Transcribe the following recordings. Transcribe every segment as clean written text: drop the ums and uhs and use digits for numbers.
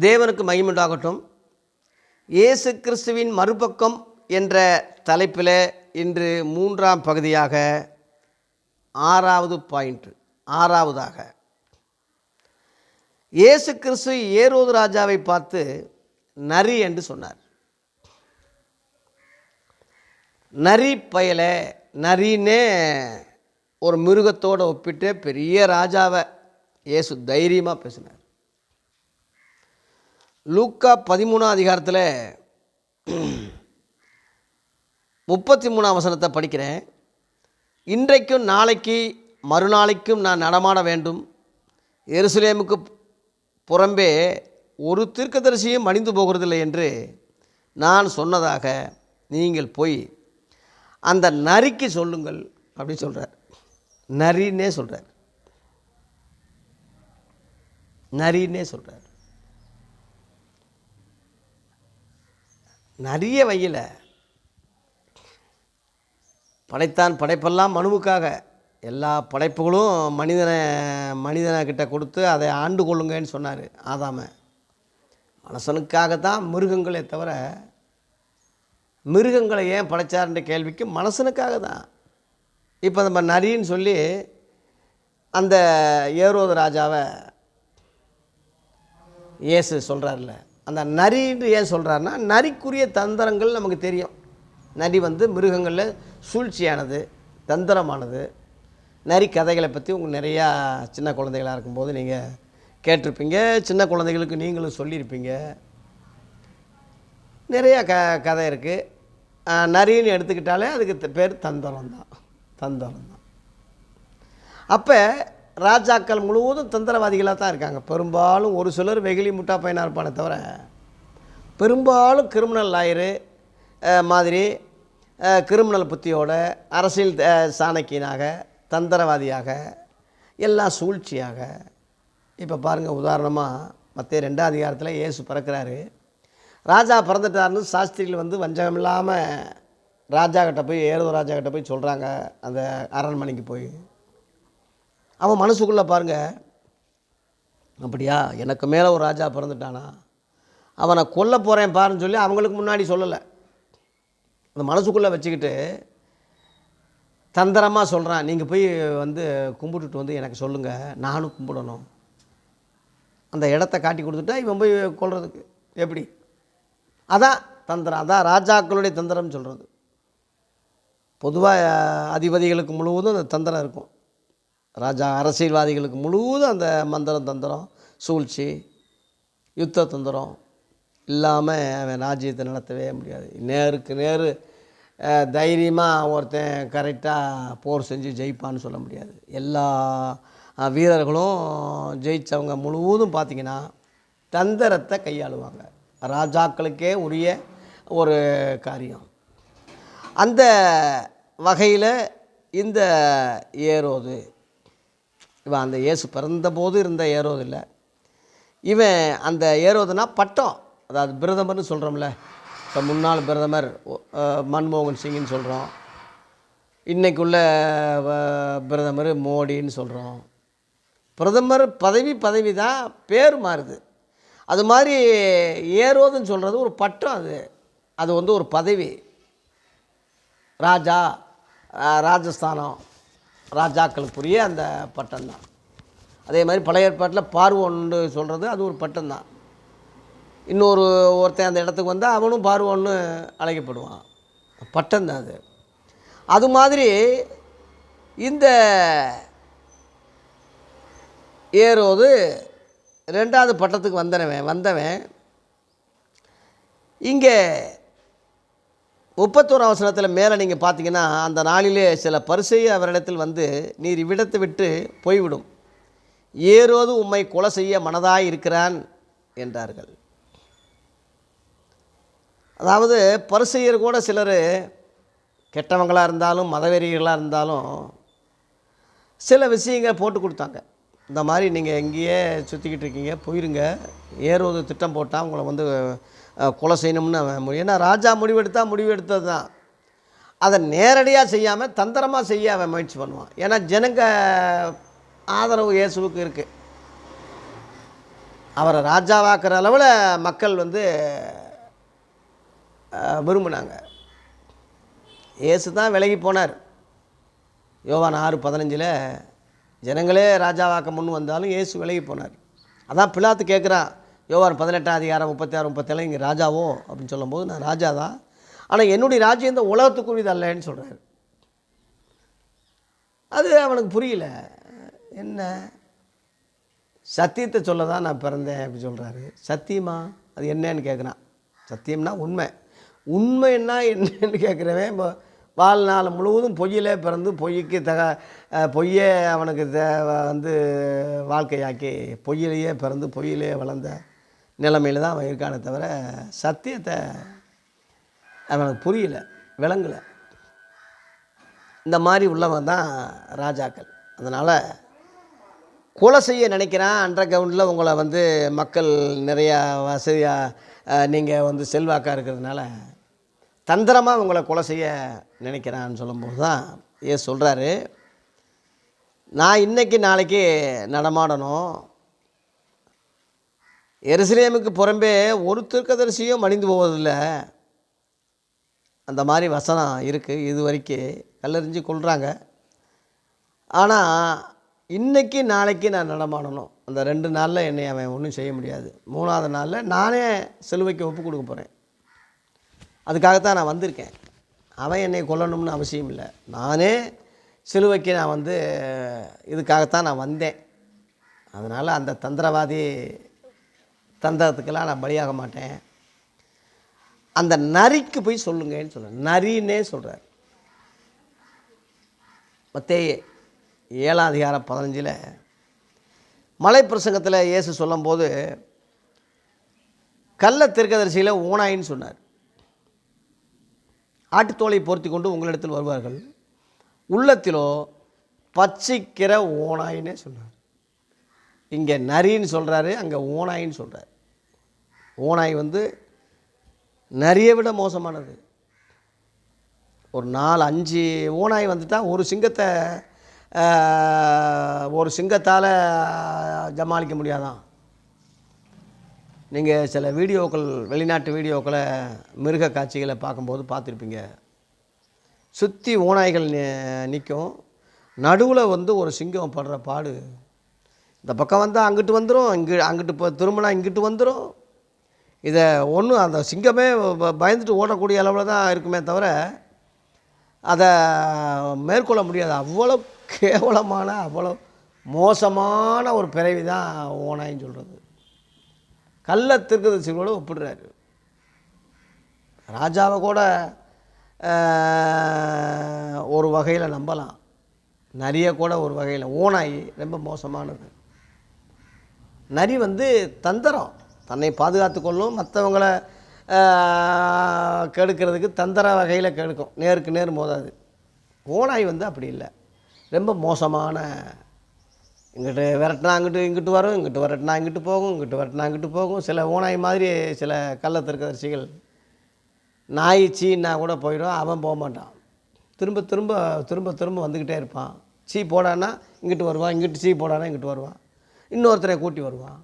தேவனுக்கு மகிமையுண்டாகட்டும். இயேசு கிறிஸ்துவின் மறுபக்கம் என்ற தலைப்பில் இன்று 3ஆம் பகுதியாக 6வது பாயிண்ட், ஆறாவதாக இயேசு கிறிஸ்து ஏரோது ராஜாவை பார்த்து நரி என்று சொன்னார். நரி பயல, நரின்னே ஒரு மிருகத்தோடு ஒப்பிட்டு பெரிய ராஜாவை இயேசு தைரியமாக பேசினார். லூக்கா 13ஆம் அதிகாரத்தில் 33ஆம் வசனத்தை படிக்கிறேன். இன்றைக்கும் நாளைக்கு மறுநாளைக்கும் நான் நடமாட வேண்டும். எருசலேமுக்கு புறம்பே ஒரு தீர்க்கதரிசியும் மடிந்து போகிறதில்லை என்று நான் சொன்னதாக நீங்கள் போய் அந்த நரிக்கு சொல்லுங்கள் அப்படின்னு சொல்கிறார். நரின்னே சொல்கிறார். நரின்னே சொல்கிறார். நிறைய வகையில் படைத்தான். படைப்பெல்லாம் மனுவுக்காக. எல்லா படைப்புகளும் மனிதனை கொடுத்து அதை ஆண்டு கொள்ளுங்கன்னு சொன்னார் ஆதாம. மனுஷனுக்காகத்தான் மிருகங்களே தவிர, மிருகங்களை ஏன் படைச்சார்ன்ற கேள்விக்கு மனுஷனுக்காக தான். இப்போ நம்ம நரின்னு சொல்லி அந்த ஏரோது ராஜாவை இயேசு சொல்கிறார்ல, அந்த நரின்னு ஏன் சொல்கிறாருன்னா, நரிக்குரிய தந்திரங்கள் நமக்கு தெரியும். நரி மிருகங்களில் சூழ்ச்சியானது, தந்திரமானது. நரி கதைகளை பற்றி உங்களுக்கு நிறையா சின்ன குழந்தைகளாக இருக்கும்போது நீங்கள் கேட்டிருப்பீங்க. சின்ன குழந்தைகளுக்கு நீங்களும் சொல்லியிருப்பீங்க. நிறையா கதை இருக்குது. நரின்னு எடுத்துக்கிட்டாலே அதுக்கு பேர் தந்திரம் தான். தந்திரம் தான். அப்போ ராஜாக்கள் முழுவதும் தந்திரவாதிகளாக தான் இருக்காங்க. பெரும்பாலும் ஒரு சிலர் வெகுளி முட்டா பையனாக இருப்பானே தவிர, பெரும்பாலும் கிரிமினல் லாயரு மாதிரி கிரிமினல் புத்தியோட, அரசியல் சாணக்கியனாக, தந்திரவாதியாக, எல்லாம் சூழ்ச்சியாக. இப்போ பாருங்கள், உதாரணமாக மத்திய 2ஆம் அதிகாரத்தில் இயேசு பிறக்கிறாரு. ராஜா பிறந்துட்டாருன்னு சாஸ்திரிகள் வஞ்சகம் இல்லாமல் ராஜா கிட்ட போய், ஏரோது ராஜா கிட்ட போய் சொல்கிறாங்க. அந்த அரண்மனைக்கு போய் அவன் மனசுக்குள்ளே பாருங்கள், அப்படியா எனக்கு மேலே ஒரு ராஜா பிறந்துட்டானா, அவனை கொல்ல போகிறேன் பாருன்னு சொல்லி அவங்களுக்கு முன்னாடி சொல்லலை. அந்த மனசுக்குள்ளே வச்சுக்கிட்டு தந்திரமாக சொல்கிறான். நீங்கள் போய் கும்பிட்டுட்டு எனக்கு சொல்லுங்கள், நானும் கும்பிடணும். அந்த இடத்த காட்டி கொடுத்துட்டா இவன் போய் கொல்றதுக்கு எப்படி? அதான் தந்திரம். அதான் ராஜாக்களுடைய தந்திரம்னு சொல்கிறது. பொதுவாக அதிபதிகளுக்கு முழுவதும் அந்த தந்திரம் இருக்கும். ராஜா அரசியல்வாதிகளுக்கு முழுவதும் அந்த மந்திரம், தந்திரம், சூழ்ச்சி, யுத்த தந்திரம் இல்லாமல் அவன் ராஜ்யத்தை நடத்தவே முடியாது. நேருக்கு நேர் தைரியமாக ஒருத்தன் கரெக்டாக போர் செஞ்சு ஜெயிப்பான்னு சொல்ல முடியாது. எல்லா வீரர்களும் ஜெயித்தவங்க முழுவதும் பார்த்திங்கன்னா தந்திரத்தை கையாளுவாங்க. ராஜாக்களுக்கே உரிய ஒரு காரியம். அந்த வகையில் இந்த ஏரோது, இவன் அந்த இயேசு பிறந்தபோது இருந்த ஏரோது இல்லை. இவன் அந்த ஏரோதுனா பட்டம், அதாவது பிரதமர்னு சொல்கிறோம்ல. இப்போ முன்னாள் பிரதமர் மன்மோகன் சிங்னு சொல்கிறோம். இன்றைக்குள்ள பிரதமர் மோடின்னு சொல்கிறோம். பிரதமர் பதவி தான், பேர் மாறுது. அது மாதிரி ஏரோதுன்னு சொல்கிறது ஒரு பட்டம். அது ஒரு பதவி. ராஜா, ராஜஸ்தானம் ராஜாக்களுக்குரிய அந்த பட்டம் தான். அதே மாதிரி பழைய ஏற்பாட்டில் பார்வோன்னு சொல்கிறது அது ஒரு பட்டம் தான். ஒருத்தன் அந்த இடத்துக்கு வந்தால் அவனும் பார்வோன்னு அழைக்கப்படுவான். பட்டம் தான் அது. அது மாதிரி இந்த ஏரோது 2வது பட்டத்துக்கு வந்தவன் இங்கே 31ஆம் வசனத்தில் மேலே நீங்கள் பார்த்தீங்கன்னா, அந்த நாளிலே சில பரிசேயர் அவரிடத்தில் நீர் இவ்விடத்தை விட்டு போய்விடும், ஏரோது உம்மை கொலை செய்ய மனதாய் இருக்கிறான் என்றார்கள். அதாவது பரிசேயர் கூட சிலர் கெட்டவங்களாக இருந்தாலும் மதவெறிகளாக இருந்தாலும் சில விஷயங்கள் போட்டு கொடுத்தாங்க. இந்த மாதிரி நீங்கள் எங்கேயே சுற்றிக்கிட்டு இருக்கீங்க, போயிருங்க, ஏரோது திட்டம் போட்டால் உங்களை கொலை செய்யணும்னு அவன். ஏன்னா ராஜா முடிவெடுத்தது தான். அதை நேரடியாக செய்யாமல் தந்திரமாக செய்ய அவன் முயற்சி பண்ணுவான். ஏன்னா ஜனங்க ஆதரவு இயேசுவுக்கு இருக்குது. அவரை ராஜாவாக்குற அளவில் மக்கள் வந்து விரும்பினாங்க. இயேசு தான் விலகி போனார். யோவான் 6:15 ஜனங்களே ராஜாவாக்க முன் வந்தாலும் இயேசு விலகி போனார். அதான் பிலாத்து கேட்குறான், யோவான் 18:36-37 இங்கே ராஜாவோ அப்படின்னு சொல்லும்போது, நான் ராஜா தான், ஆனால் என்னுடைய ராஜ்யம் இந்த உலகத்துக்குரியது அல்லன்னு சொல்கிறார். அது அவனுக்கு புரியல. என்ன சத்தியத்தை சொல்ல தான் நான் பிறந்தேன் அப்படி சொல்கிறாரு. சத்தியமா அது என்னன்னு கேட்குறான். சத்தியம்னா உண்மை, உண்மைன்னா என்னன்னு கேட்குறவன் இப்போ வாழ்நாள் முழுவதும் பொய்யிலே பிறந்து பொய்க்கு பொய்யே அவனுக்கு வந்து வாழ்க்கையாக்கி பொய்யிலேயே பிறந்து பொய்யிலே வளர்ந்த நிலைமையில் தான் அவன் இருக்கானே தவிர சத்தியத்தை அவனுக்கு புரியல, விளங்கலை. இந்த மாதிரி உள்ளவன் தான் ராஜாக்கள். அதனால் கொலை செய்ய நினைக்கிறான். அண்டர் கிரவுண்டில் உங்களை வந்து மக்கள் நிறையா வசதியாக நீங்கள் வந்து செல்வாக்காக இருக்கிறதுனால தந்திரமாக உங்களை கொலை செய்ய நினைக்கிறான்னு சொல்லும்போது தான் ஏன் சொல்கிறாரு, நான் இன்றைக்கி நாளைக்கு நடமாடணும், எருசலேமுக்கு புறம்பே ஒரு தீர்க்கதரிசியும் மடிந்து போவதில்லை. அந்த மாதிரி வசனம் இருக்குது. இது வரைக்கும் கல்லெறிஞ்சு கொள்கிறாங்க. ஆனால் இன்றைக்கி நாளைக்கு நான் நடமாடணும். அந்த 2 நாளில் என்னை அவன் ஒன்றும் செய்ய முடியாது. 3ஆவது நாளில் நானே சிலுவைக்கு ஒப்பு கொடுக்க போகிறேன். அதுக்காகத்தான் நான் வந்திருக்கேன். அவன் என்னை கொல்லணும்னு அவசியம் இல்லை. நானே சிலுவைக்கு நான் வந்து இதுக்காகத்தான் நான் வந்தேன். அதனால் அந்த தந்திரவாதி தந்திரத்துக்கெல்லாம் நான் பலியாக மாட்டேன். அந்த நரிக்கு போய் சொல்லுங்கன்னு சொல்கிறேன். நரின்னே சொல்கிறார். மத்தேயு 7:15 மலை பிரசங்கத்தில் இயேசு சொல்லும்போது கள்ள தீர்க்கதரிசியில் ஓனாயின்னு சொன்னார். ஆட்டுத்தோலை பொருத்தி கொண்டு உங்களிடத்தில் வருவார்கள், உள்ளத்திலோ பச்சிக்கிற ஓனாயின்னே சொன்னார். இங்கே நரின்னு சொல்கிறாரு, அங்கே ஓனாயின்னு சொல்கிறார். ஓனாய் வந்து நரியை விட மோசமானது. ஒரு 4-5 ஓனாய் வந்துட்டால் ஒரு சிங்கத்தால் ஜமாளிக்க முடியாதான். நீங்கள் சில வீடியோக்கள், வெளிநாட்டு வீடியோக்களை, மிருக காட்சிகளை பார்க்கும்போது பார்த்துருப்பீங்க. சுற்றி ஓநாய்கள் நிற்கும், நடுவில் வந்து ஒரு சிங்கம் படுற பாடு. இந்த பக்கம் வந்தால் அங்கிட்டு வந்துடும், அங்கிட்டு இப்போ திரும்பினா இங்கிட்டு வந்துடும். இதை ஒன்றும் அந்த சிங்கமே பயந்துட்டு ஓடக்கூடிய அளவில் தான் இருக்குமே தவிர அதை மேற்கொள்ள முடியாது. அவ்வளோ கேவலமான, அவ்வளோ மோசமான ஒரு பிறவி தான் ஓனாயின்னு சொல்கிறது. கள்ள தீர்க்கதரிசிகளோடு ஒப்பிடுறாரு. ராஜாவை கூட ஒரு வகையில் நம்பலாம், நரியை கூட ஒரு வகையில். ஓனாய் ரொம்ப மோசமானது. நரி வந்து தந்திரம், தன்னை பாதுகாத்து கொள்ளும், மற்றவங்களை கெடுக்கிறதுக்கு தந்திர வகையில் கெடுக்கும், நேருக்கு நேர் மோதாது. ஓனாய் வந்து அப்படி இல்லை, ரொம்ப மோசமான. இங்கிட்டு விரட்டினா இங்கிட்டு வரும், இங்கிட்டு விரட்டினா இங்கிட்டு போகும், இங்கிட்டு விரட்டினா இங்கிட்டு போகும். சில ஓனாய் மாதிரி சில கள்ள தீர்க்கதரிசிகள், நாய் சீன்னா கூட போயிடும், அவன் போக மாட்டான். திரும்ப திரும்ப திரும்ப திரும்ப வந்துக்கிட்டே இருப்பான். சீ போடான்னா இங்கிட்டு வருவான், இங்கிட்டு சீ போடானா இங்கிட்டு வருவான், இன்னொருத்தரை கூட்டி வருவான்.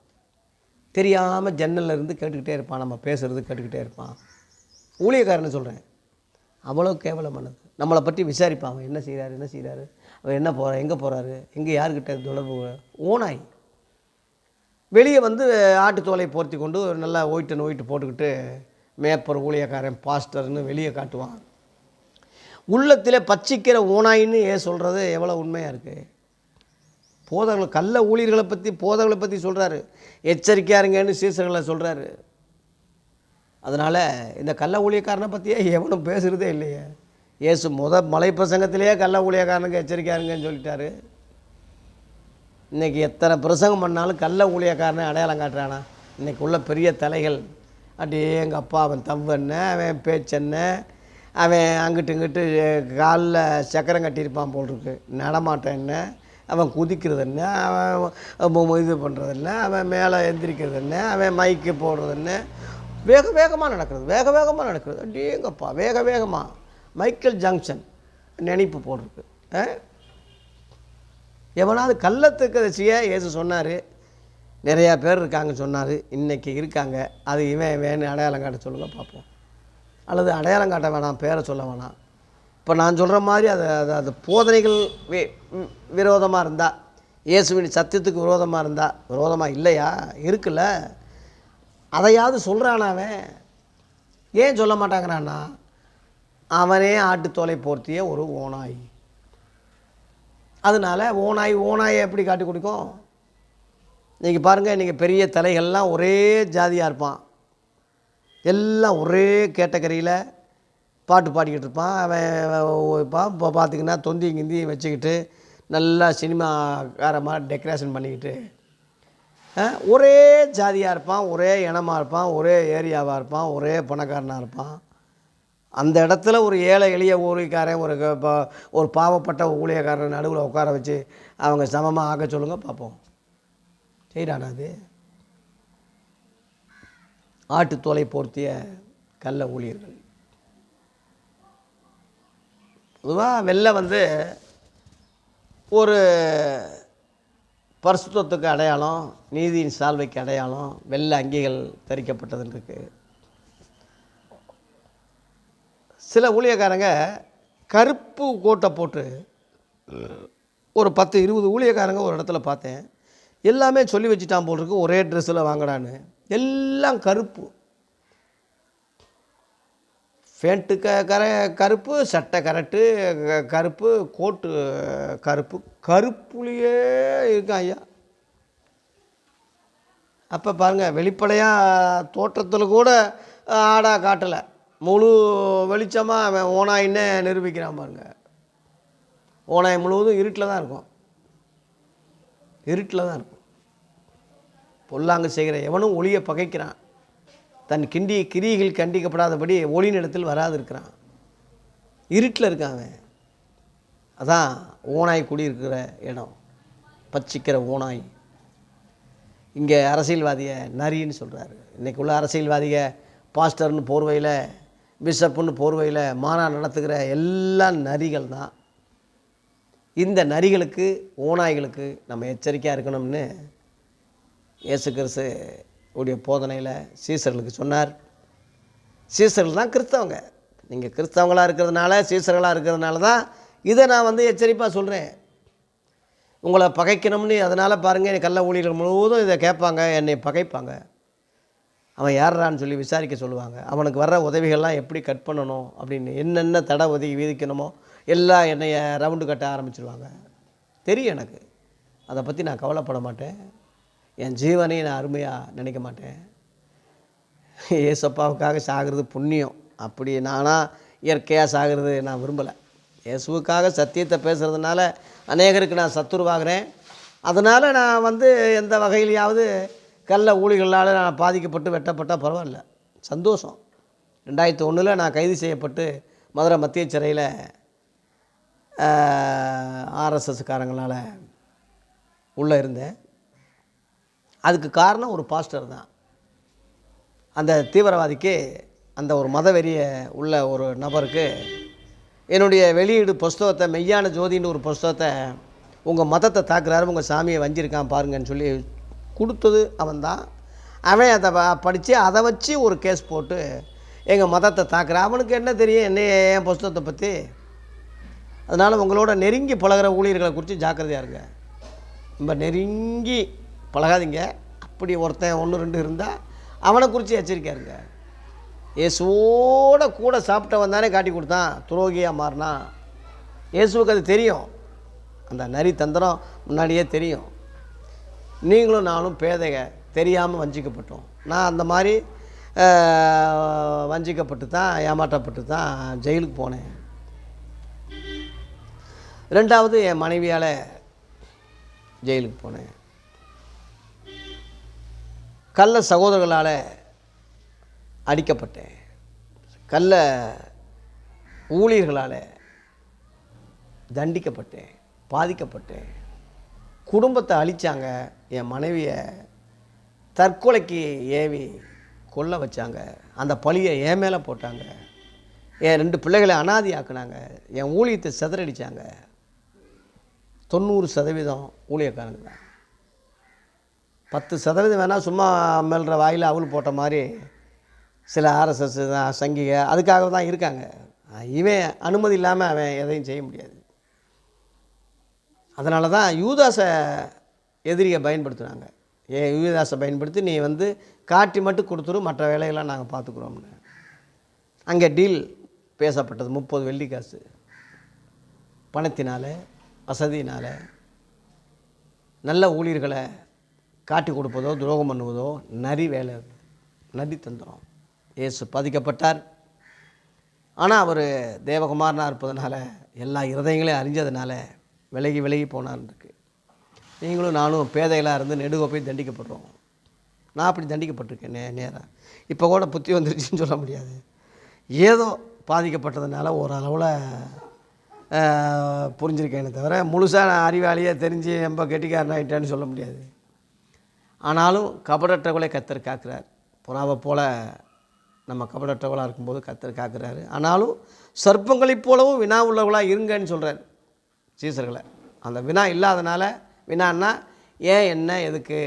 தெரியாமல் ஜன்னலில் இருந்து கேட்டுக்கிட்டே இருப்பான், நம்ம பேசுகிறது கேட்டுக்கிட்டே இருப்பான். ஊழியக்காரன்னு சொல்கிறேன், அவ்வளோ கேவலமானது. நம்மளை பற்றி விசாரிப்பான், அவன் என்ன செய்கிறாரு, அவன் என்ன போகிறார், எங்கே போகிறாரு, எங்கே யாருக்கிட்ட தொடர்பு. ஓனாய் வெளியே வந்து ஆட்டுத்தோலை போர்த்தி கொண்டு நல்லா ஒயிட்டு போட்டுக்கிட்டு மேப்பர், ஊழியக்காரன், பாஸ்டர்னு வெளியே காட்டுவான். உள்ளத்தில் பச்சிக்கிற ஓனாயின்னு ஏன் சொல்கிறது எவ்வளோ உண்மையாக இருக்குது. போதகர்கள், கள்ள ஊழியர்களை பற்றி, போதகர்களை பற்றி சொல்கிறாரு, எச்சரிக்கையாக இருங்கன்னு சீசர்களை சொல்கிறாரு. அதனால் இந்த கள்ள ஊழியக்காரனை பற்றியே எவனும் பேசுகிறதே இல்லையே. இயேசு மலை பிரசங்கத்திலேயே கள்ள ஊழியக்காரனுக்கு எச்சரிக்கையாக இருங்கன்னு சொல்லிட்டாரு. இன்றைக்கி எத்தனை பிரசங்கம் பண்ணாலும் கள்ள ஊழியக்காரனை அடையாளம் காட்டுறானா. இன்றைக்கி உள்ள பெரிய தலைகள், அப்படியே எங்கள் அப்பா அவன் தவ்வென்ன, அவன் பேச்சென்ன, அவன் அங்கிட்டு இங்கிட்டு காலில் சக்கரம் கட்டியிருப்பான் போல் இருக்கு, நடமாட்டம் என்ன, அவன் குதிக்கிறது என்ன, அவன் இது பண்ணுறது என்ன, அவன் மேலே எந்திரிக்கிறது என்ன, அவன் மைக்கு போடுறது என்ன, வேகமாக நடக்கிறது. அப்படியேங்கப்பா வேகமாக மைக்கேல் ஜங்ஷன் நினைப்பு போட்டிருக்கு. எவனாவது கள்ள தீர்க்கதரிசியை இயேசு சொன்னார், நிறையா பேர் இருக்காங்கன்னு சொன்னார். இன்றைக்கி இருக்காங்க. அது இவன் வேணும் அடையாளம் காட்ட சொல்லுங்கள் பார்ப்போம். அல்லது அடையாளம் காட்ட வேணாம், பேரை சொல்ல வேணாம். இப்போ நான் சொல்கிற மாதிரி அது போதனைகள் விரோதமாக இருந்தால், இயேசுவின் சத்தியத்துக்கு விரோதமாக இருந்தால், விரோதமாக இல்லையா இருக்குல்ல, அதையாவது சொல்கிறான். அவன் ஏன் சொல்ல மாட்டாங்கிறான்னா, அவனே ஆட்டுத்தோலை போர்த்திய ஒரு ஓநாய். அதனால் ஓநாயை எப்படி காட்டி கொடுக்கும்? நீங்கள் பாருங்கள், நீங்கள் பெரிய தலைகள்லாம் ஒரே ஜாதியாக இருப்பான், எல்லாம் ஒரே கேட்டகரியில் பாட்டு பாடிக்கிட்டு இருப்பான். அவன் இப்போ பார்த்திங்கன்னா தொந்தி கிந்தியும் வச்சுக்கிட்டு நல்லா சினிமாக்கார மாதிரி டெக்கரேஷன் பண்ணிக்கிட்டு ஒரே ஜாதியாக இருப்பான், ஒரே இனமாக இருப்பான், ஒரே ஏரியாவாக இருப்பான், ஒரே பணக்காரனாக இருப்பான். அந்த இடத்துல ஒரு ஏழை எளிய ஊழியக்காரன் ஒரு பாவப்பட்ட ஊழியக்காரன் நடுவில் உட்கார வச்சு அவங்க சமமாக ஆக்க சொல்லுங்கள் பார்ப்போம். செய்கிறானா? அது ஆட்டுத்தோலை போர்த்திய கள்ள ஊழியர்கள். பொதுவாக வெள்ளை ஒரு பரிசுத்தத்துக்கு அடையாளம், நீதியின் சால்வைக்கு அடையாளம், வெள்ளை அங்கிகள் தரிக்கப்பட்டதுன்னு இருக்குது. சில ஊழியக்காரங்க கருப்பு கோட்டை போட்டு ஒரு 10-20 ஊழியக்காரங்க ஒரு இடத்துல பார்த்தேன். எல்லாமே சொல்லி வச்சுட்டான் போல் இருக்கு, ஒரே ட்ரெஸ்ஸில் வாங்கினான்னு. எல்லாம் கருப்பு, ஃபேண்ட்டு கருப்பு, சட்டை கரெக்டு கருப்பு, கோட்டு கருப்பு, கருப்புலேயே இருக்கான் ஐயா. அப்போ பாருங்கள், வெளிப்படையாக தோற்றத்தில் கூட ஆடாக காட்டலை, முழு வெளிச்சமாக அவன் ஓனாயின்னு நிரூபிக்கிறான் பாருங்கள். ஓனாய் முழுவதும் இருட்டில் தான் இருக்கும், இருட்டில் தான் இருக்கும். பொல்லாங்கு செய்கிற எவனும் ஒளியை பகைக்கிறான், தன் கிரிகள் கண்டிக்கப்படாதபடி ஒளிநிலத்தில் வராது இருக்கிறான், இருட்டில் இருக்காங்க. அதான் ஓனாய் குடியிருக்கிற இடம், பச்சிக்கிற ஓனாய். இங்கே அரசியல்வாதியை நரின்னு சொல்கிறாரு. இன்றைக்கி உள்ள அரசியல்வாதிக பாஸ்டர்னு போர்வையில், பிஷப்புன்னு போர்வையில் மாநாடு நடத்துகிற எல்லாம் நரிகள் தான். இந்த நரிகளுக்கு ஓநாய்களுக்கு நம்ம எச்சரிக்கையாக இருக்கணும்னு இயேசு கிறிஸ்து உடைய போதனையில் சீசர்களுக்கு சொன்னார். சீசர்கள் தான் கிறிஸ்தவங்க. நீங்கள் கிறிஸ்தவங்களாக இருக்கிறதுனால, சீசர்களாக இருக்கிறதுனால தான் இதை நான் எச்சரிப்பாக சொல்கிறேன். உங்களை பகைக்கணும்னு அதனால் பாருங்கள், கள்ள ஊழியர்கள் முழுவதும் இதை கேட்பாங்க, என்னை பகைப்பாங்க. அவன் யாரான்னு சொல்லி விசாரிக்க சொல்லுவாங்க. அவனுக்கு வர்ற உதவிகள்லாம் எப்படி கட் பண்ணணும் அப்படின்னு, என்னென்ன தடை உதவி விதிக்கணுமோ எல்லாம் என்னைய ரவுண்டு கட்ட ஆரம்பிச்சிடுவாங்க. தெரியும் எனக்கு, அதை பற்றி நான் கவலைப்பட மாட்டேன். என் ஜீவனையும் நான் அருமையாக நினைக்க மாட்டேன். ஏசப்பாவுக்காக சாகிறது புண்ணியம், அப்படி நானாக இயற்கையாக சாகிறது நான் விரும்பலை. இயேசுவுக்காக சத்தியத்தை பேசுகிறதுனால அநேகருக்கு நான் சத்துருவாகிறேன். அதனால் நான் எந்த வகையிலையாவது கள்ள ஊழிகளால் நான் பாதிக்கப்பட்டு வெட்டப்பட்டால் பரவாயில்ல, சந்தோஷம். 2001 நான் கைது செய்யப்பட்டு மதுரை மத்திய சிறையில் ஆர்எஸ்எஸ்காரங்களால் உள்ளே இருந்தேன். அதுக்கு காரணம் ஒரு பாஸ்டர் தான். அந்த தீவிரவாதிக்கு, அந்த ஒரு மதவெறிய உள்ள ஒரு நபருக்கு என்னுடைய வெளியீடு புஸ்தகத்தை, மெய்யான ஜோதின்னு ஒரு புஸ்தகத்தை, உங்கள் மதத்தை தாக்குறாரு, உங்கள் சாமியை வஞ்சிருக்கான் பாருங்கன்னு சொல்லி கொடுத்தது அவன்தான். அவன் அதை படித்து அதை வச்சு ஒரு கேஸ் போட்டு எங்கள் மதத்தை தாக்குறான். அவனுக்கு என்ன தெரியும் என்னைய என் புஸ்தகத்தை பற்றி? அதனால் உங்களோட நெருங்கி பழகிற ஊழியர்களை குறித்து ஜாக்கிரதையாக இருங்க. ரொம்ப நெருங்கி பழகாதீங்க. அப்படி ஒருத்தன் 1-2 இருந்தால் அவனை குறித்து எச்சரிக்கையாக இருங்க. இயேசுவோட கூட சாப்பிட்டவன் தானே காட்டி கொடுத்தான் துரோகியாக மாறினா. இயேசுவுக்கு அது தெரியும், அந்த நரி தந்திரம் முன்னாடியே தெரியும். நீங்களும் நானும் பேதைக, தெரியாமல் வஞ்சிக்கப்பட்டோம். நான் அந்த மாதிரி வஞ்சிக்கப்பட்டு தான், ஏமாற்றப்பட்டு தான் ஜெயிலுக்கு போனேன். 2வது என் மனைவியால் ஜெயிலுக்கு போனேன். கள்ள சகோதரர்களால் அடிக்கப்பட்டேன். கள்ள ஊழியர்களால் தண்டிக்கப்பட்டேன், பாதிக்கப்பட்டேன். குடும்பத்தை அழித்தாங்க. என் மனைவியை தற்கொலைக்கு ஏவி கொல்ல வச்சாங்க. அந்த பழியை என் மேலே போட்டாங்க. என் 2 பிள்ளைகளை அனாதையாக்குனாங்க. என் ஊழியத்தை சிதறடித்தாங்க. 90% ஊழியக்காரங்க தான். 10% வேணால் சும்மா மெல்ற வாயில் அவள் போட்ட மாதிரி சில ஆர்எஸ்எஸ் சங்கிக அதுக்காக தான் இருக்காங்க. இவன் அனுமதி இல்லாமல் அவன் எதையும் செய்ய முடியாது. அதனால தான் யூதாஸை எதிரியை பயன்படுத்துனாங்க. யூதாஸை பயன்படுத்தி நீ காட்டி மட்டும் கொடுத்துரு, மற்ற வேலையெல்லாம் நாங்கள் பார்த்துக்குறோம்னு. அங்கே டீல் பேசப்பட்டது. 30 வெள்ளி காசு. பணத்தினால், வசதியினால் நல்ல ஊழியர்களை காட்டி கொடுப்பதோ துரோகம் பண்ணுவதோ நரி வேலை, நரி தந்திரம். இயேசு பாதிக்கப்பட்டார். ஆனால் அவர் தேவகுமாரனாக இருப்பதனால, எல்லா இருதயங்களையும் அறிஞ்சதுனால விலகி விலகி போனார்ருக்கு. நீங்களும் நானும் பேதைகளாக இருந்து நெடுக போய் தண்டிக்கப்படுறோம். நான் அப்படி தண்டிக்கப்பட்டிருக்கேன் நேராக. இப்போ கூட புத்தி வந்துருச்சுன்னு சொல்ல முடியாது. ஏதோ பாதிக்கப்பட்டதுனால ஓரளவில் புரிஞ்சிருக்கேனே தவிர முழுசாக நான் அறிவாளியாக தெரிஞ்சு ரொம்ப கெட்டிக்காரனாயிட்டேன்னு சொல்ல முடியாது. ஆனாலும் கபடற்றவளை கர்த்தர் காக்கிறார். புறாவை போல் நம்ம கபடற்றவளாக இருக்கும்போது கர்த்தர் காக்கிறாரு. ஆனாலும் சர்ப்பங்களைப் போலவும் வினா உள்ளவர்களாக இருங்கன்னு சொல்கிறார் சீசர்களை. அந்த வினா இல்லாதனால, வினான்னா ஏன் என்ன எதுக்கு,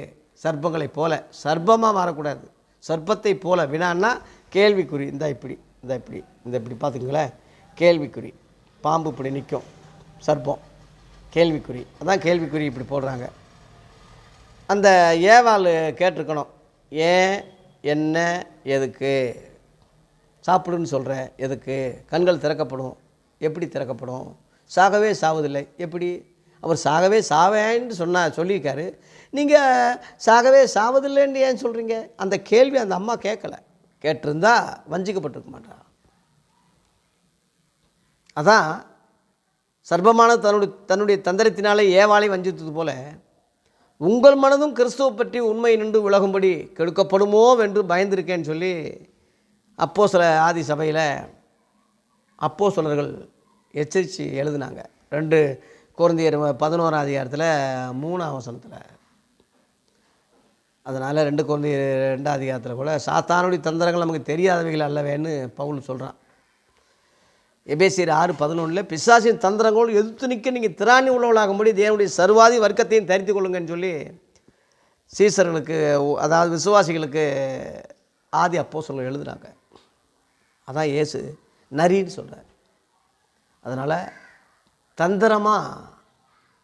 சர்ப்பங்களைப் போல, சர்ப்பமாக மாறக்கூடாது, சர்ப்பத்தை போல. வினான்னா கேள்விக்குறி. இந்த இப்படி பார்த்துக்குங்களேன், கேள்விக்குறி. பாம்பு இப்படி நிற்கும், சர்ப்பம் கேள்விக்குறி. அதான் கேள்விக்குறி இப்படி போடுறாங்க. அந்த ஏவாள் கேட்டிருக்கணும், ஏன் என்ன எதுக்கு, சாப்பிடுன்னு சொல்கிறேன் எதுக்கு, கண்கள் திறக்கப்படும், எப்படி திறக்கப்படும், சாகவே சாவதில்லை எப்படி, அவர் சாகவே சாவேன்னு சொல்லியிருக்காரு, நீங்கள் சாகவே சாவதில்லைன்னு ஏன் சொல்கிறீங்க? அந்த கேள்வி அந்த அம்மா கேட்கலை. கேட்டிருந்தா வஞ்சிக்கப்பட்டிருக்க மாட்டா. அதான் சர்ப்பமான தன்னுடைய தந்திரத்தினாலே ஏவாளை வஞ்சித்தது போல, உங்கள் மனதும் கிறிஸ்துவை பற்றி உண்மை நின்று விலகும்படி கெடுக்கப்படுமோ என்று பயந்திருக்கேன்னு சொல்லி அப்போஸ்தல ஆதி சபையில் அப்போஸ்தலர்கள் எச்சரித்து எழுதினாங்க. 2 கொரிந்தியர் 11ஆம் அதிகாரத்தில் 3ஆம் வசனத்தில். அதனால் 2 கொரிந்தியர் 2ஆம் அதிகாரத்தில் கூட சாத்தானுடைய தந்திரங்கள் நமக்கு தெரியாதவைகள் அல்லவேன்னு பவுல் சொல்கிறான். எபேசியர் 6:11 பிசாசின் தந்திரங்களோடு எதிர்த்து நிற்க நீங்கள் திராணி உள்ளவளாகும்படி தேவனுடைய சர்வாதி வர்க்கத்தையும் தரித்து கொள்ளுங்கன்னு சொல்லி சீசர்களுக்கு, அதாவது விசுவாசிகளுக்கு ஆதி அப்போஸ்தலர்கள் எழுதுகிறாங்க. அதான் இயேசு நரின்னு சொல்கிறார். அதனால் தந்திரமாக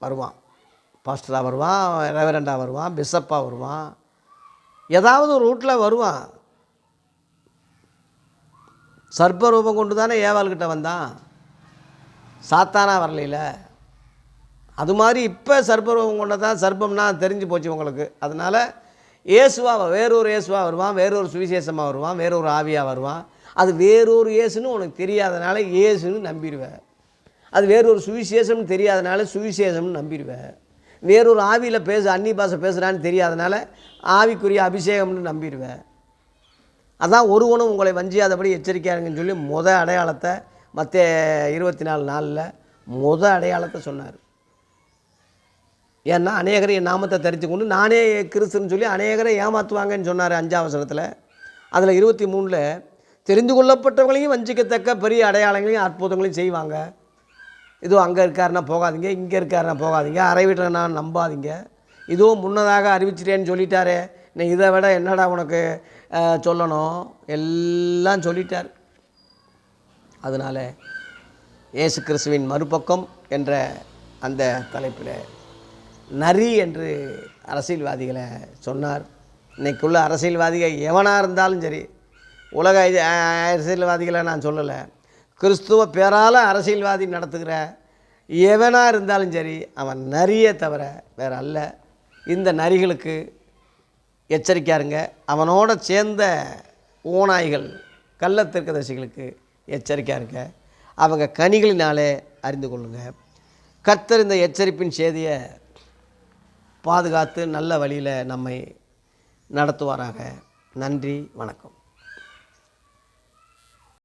வருவான், பாஸ்டராக வருவான், ரெவரண்டாக வருவான், பிஷப்பாக வருவான், ஏதாவது ஒரு ரூட்டில் வருவான். சர்ப்பரூபம் கொண்டு தானே ஏவாள்கிட்ட வந்தான், சாத்தானா வரலையில. அது மாதிரி இப்போ சர்ப்பரூபம் கொண்டு தான், சர்ப்பம்னா தெரிஞ்சு போச்சு உங்களுக்கு. அதனால் இயேசுவாக, வேறொரு இயேசுவாக வருவான், வேறொரு சுவிசேஷமாக வருவான், வேறொரு ஆவியாக வருவான். அது வேறொரு இயேசுன்னு உனக்கு தெரியாதனால இயேசுன்னு நம்பிடுவேன். அது வேறொரு சுவிசேஷம்னு தெரியாதனால சுவிசேஷம்னு நம்பிடுவேன். வேறொரு ஆவியில் அந்நிய பாஷை பேசுகிறான்னு தெரியாதனால ஆவிக்குரிய அபிஷேகம்னு நம்பிடுவேன். அதான் ஒருவனும் உங்களை வஞ்சியாதபடி எச்சரிக்கையாருங்கன்னு சொல்லி அடையாளத்தை மத்தேயு 24:4 அடையாளத்தை சொன்னார். ஏன்னா அநேகரை என் நாமத்தை தரித்து கொண்டு நானே கிறிஸ்துன்னு சொல்லி அநேகரை ஏமாற்றுவாங்கன்னு சொன்னார் 5ஆம் வசனத்தில். அதில் 23 தெரிந்து கொள்ளப்பட்டவங்களையும் வஞ்சிக்கத்தக்க பெரிய அடையாளங்களையும் அற்புதங்களையும் செய்வாங்க. இதோ அங்கே இருக்காருன்னா போகாதீங்க, இங்கே இருக்காருன்னா போகாதீங்க, அறை வீட்டை நம்பாதீங்க, இதோ முன்னதாக அறிவிச்சிட்டேன்னு சொல்லிட்டாரே, நீ இதை விட என்னடா உனக்கு சொல்லணும், எல்லாம் சொல்லிட்டார். அதனால் இயேசு கிறிஸ்துவின் மறுபக்கம் என்ற அந்த தலைப்பில் நரி என்று அரசியல்வாதிகளை சொன்னார். இன்றைக்குள்ள அரசியல்வாதிகள் எவனாக இருந்தாலும் சரி, உலக அரசியல்வாதிகளை நான் சொல்லலை, கிறிஸ்துவ பேரால் அரசியல்வாதி நடத்துகிற எவனாக இருந்தாலும் சரி, அவன் நரியே தவிர வேறு அல்ல. இந்த நரிகளுக்கு எச்சரிக்கையாருங்க. அவனோட சேர்ந்த ஓநாய்கள் கள்ளத்தீர்க்கதரிசிகளுக்கு எச்சரிக்கையாருங்க. அவங்க கனிகளினாலே அறிந்து கொள்ளுங்க. கர்த்தர் இந்த எச்சரிப்பின் செய்தியை பாதுகாத்து நல்ல வழியில் நம்மை நடத்துவாராக. நன்றி, வணக்கம்.